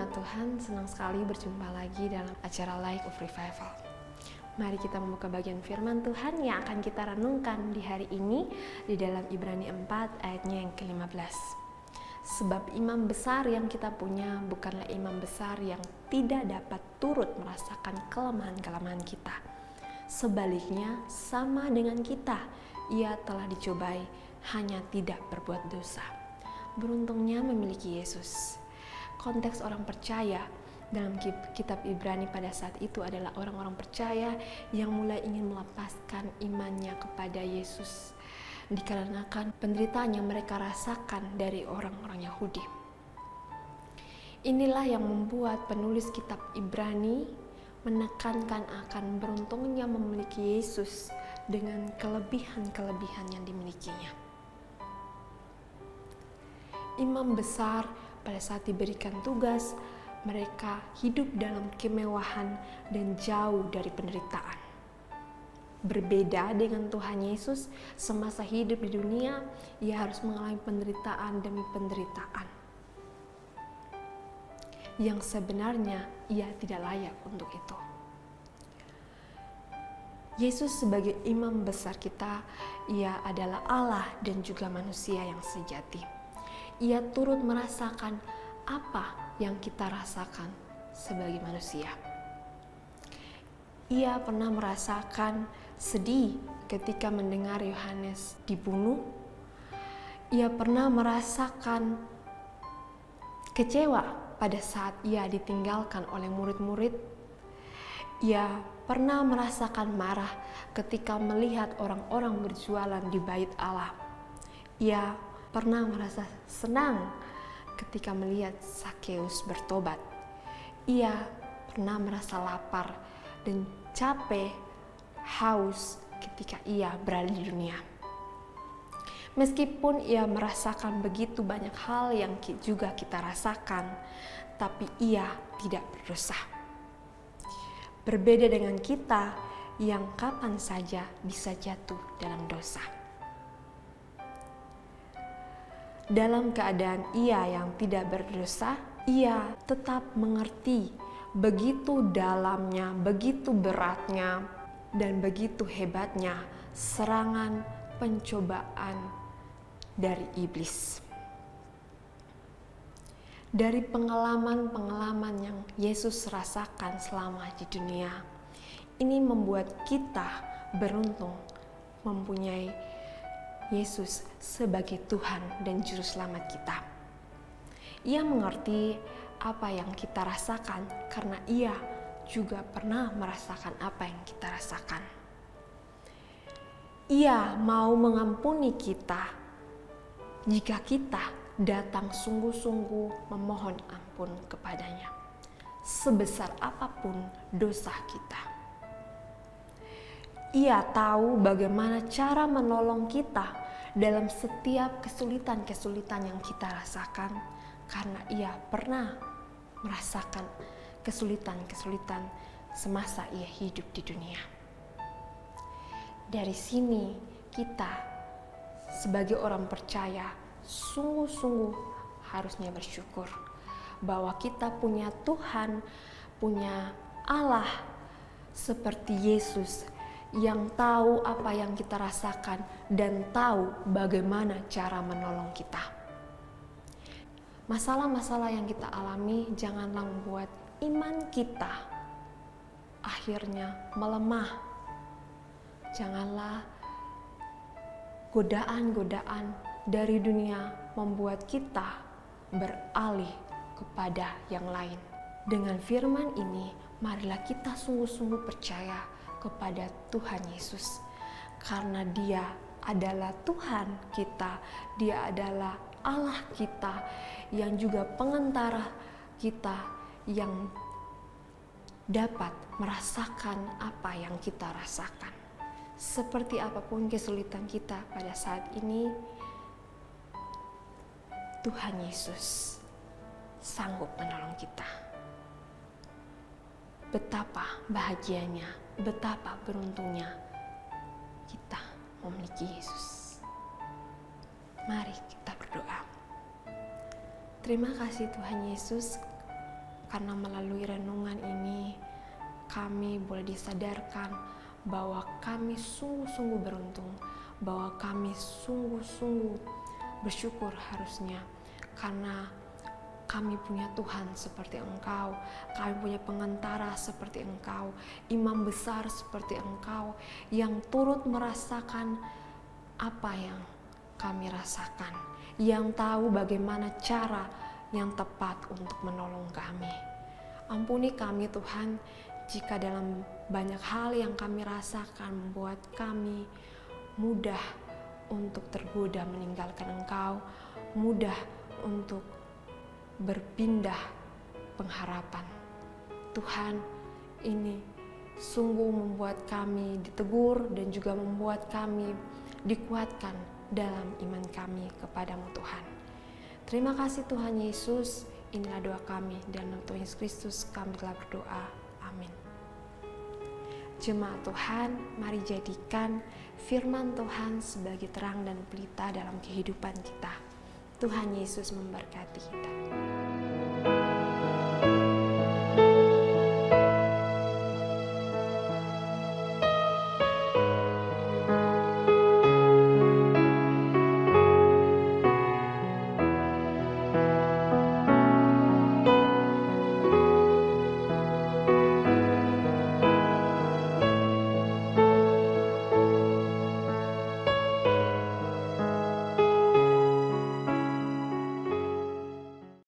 jemaat Tuhan, senang sekali berjumpa lagi dalam acara Light of Revival. Mari kita membuka bagian firman Tuhan yang akan kita renungkan di hari ini di dalam Ibrani 4 ayatnya yang ke-15. Sebab imam besar yang kita punya bukanlah imam besar yang tidak dapat turut merasakan kelemahan-kelemahan kita. Sebaliknya, sama dengan kita, ia telah dicobai, hanya tidak berbuat dosa. Beruntungnya memiliki Yesus. Konteks orang percaya dalam kitab Ibrani pada saat itu adalah orang-orang percaya yang mulai ingin melepaskan imannya kepada Yesus dikarenakan penderitaan yang mereka rasakan dari orang-orang Yahudi. Inilah yang membuat penulis kitab Ibrani menekankan akan beruntungnya memiliki Yesus dengan kelebihan-kelebihan yang dimilikinya. Imam besar pada saat diberikan tugas, mereka hidup dalam kemewahan dan jauh dari penderitaan. Berbeda dengan Tuhan Yesus, semasa hidup di dunia, ia harus mengalami penderitaan demi penderitaan. Yang sebenarnya ia tidak layak untuk itu. Yesus sebagai imam besar kita, ia adalah Allah dan juga manusia yang sejati. Ia turut merasakan apa yang kita rasakan sebagai manusia. Ia pernah merasakan sedih ketika mendengar Yohanes dibunuh. Ia pernah merasakan kecewa pada saat ia ditinggalkan oleh murid-murid. Ia pernah merasakan marah ketika melihat orang-orang berjualan di bait Allah. Ia pernah merasa senang ketika melihat Zakheus bertobat. Ia pernah merasa lapar dan capek, haus ketika ia berada di dunia. Meskipun ia merasakan begitu banyak hal yang juga kita rasakan, tapi ia tidak berdosa. Berbeda dengan kita yang kapan saja bisa jatuh dalam dosa. Dalam keadaan ia yang tidak berdosa, ia tetap mengerti begitu dalamnya, begitu beratnya, dan begitu hebatnya serangan pencobaan dari iblis. Dari pengalaman-pengalaman yang Yesus rasakan selama di dunia, ini membuat kita beruntung mempunyai Yesus sebagai Tuhan dan Juru Selamat kita. Ia mengerti apa yang kita rasakan karena ia juga pernah merasakan apa yang kita rasakan. Ia mau mengampuni kita jika kita datang sungguh-sungguh memohon ampun kepadanya, sebesar apapun dosa kita. Ia tahu bagaimana cara menolong kita dalam setiap kesulitan-kesulitan yang kita rasakan karena ia pernah merasakan kesulitan-kesulitan semasa ia hidup di dunia. Dari sini kita sebagai orang percaya sungguh-sungguh harusnya bersyukur bahwa kita punya Tuhan, punya Allah seperti Yesus yang tahu apa yang kita rasakan dan tahu bagaimana cara menolong kita. Masalah-masalah yang kita alami janganlah membuat iman kita akhirnya melemah. Janganlah godaan-godaan dari dunia membuat kita beralih kepada yang lain. Dengan firman ini, marilah kita sungguh-sungguh percaya kepada Tuhan Yesus, karena Dia adalah Tuhan kita, Dia adalah Allah kita, yang juga pengantara kita, yang dapat merasakan apa yang kita rasakan. Seperti apapun kesulitan kita pada saat ini, Tuhan Yesus sanggup menolong kita. Betapa bahagianya, betapa beruntungnya kita memiliki Yesus. Mari kita berdoa. Terima kasih Tuhan Yesus, karena melalui renungan ini kami boleh disadarkan bahwa kami sungguh-sungguh beruntung, bahwa kami sungguh-sungguh bersyukur harusnya, karena kami punya Tuhan seperti Engkau, kami punya pengantara seperti Engkau, imam besar seperti Engkau, yang turut merasakan apa yang kami rasakan, yang tahu bagaimana cara yang tepat untuk menolong kami. Ampuni kami Tuhan, jika dalam banyak hal yang kami rasakan membuat kami mudah untuk tergoda meninggalkan Engkau, mudah untuk berpindah pengharapan. Tuhan, ini sungguh membuat kami ditegur dan juga membuat kami dikuatkan dalam iman kami kepadamu Tuhan. Terima kasih Tuhan Yesus, inilah doa kami, dan dalam Tuhan Yesus Kristus kami telah berdoa. Amin. Jemaat Tuhan, mari jadikan firman Tuhan sebagai terang dan pelita dalam kehidupan kita. Tuhan Yesus memberkati kita.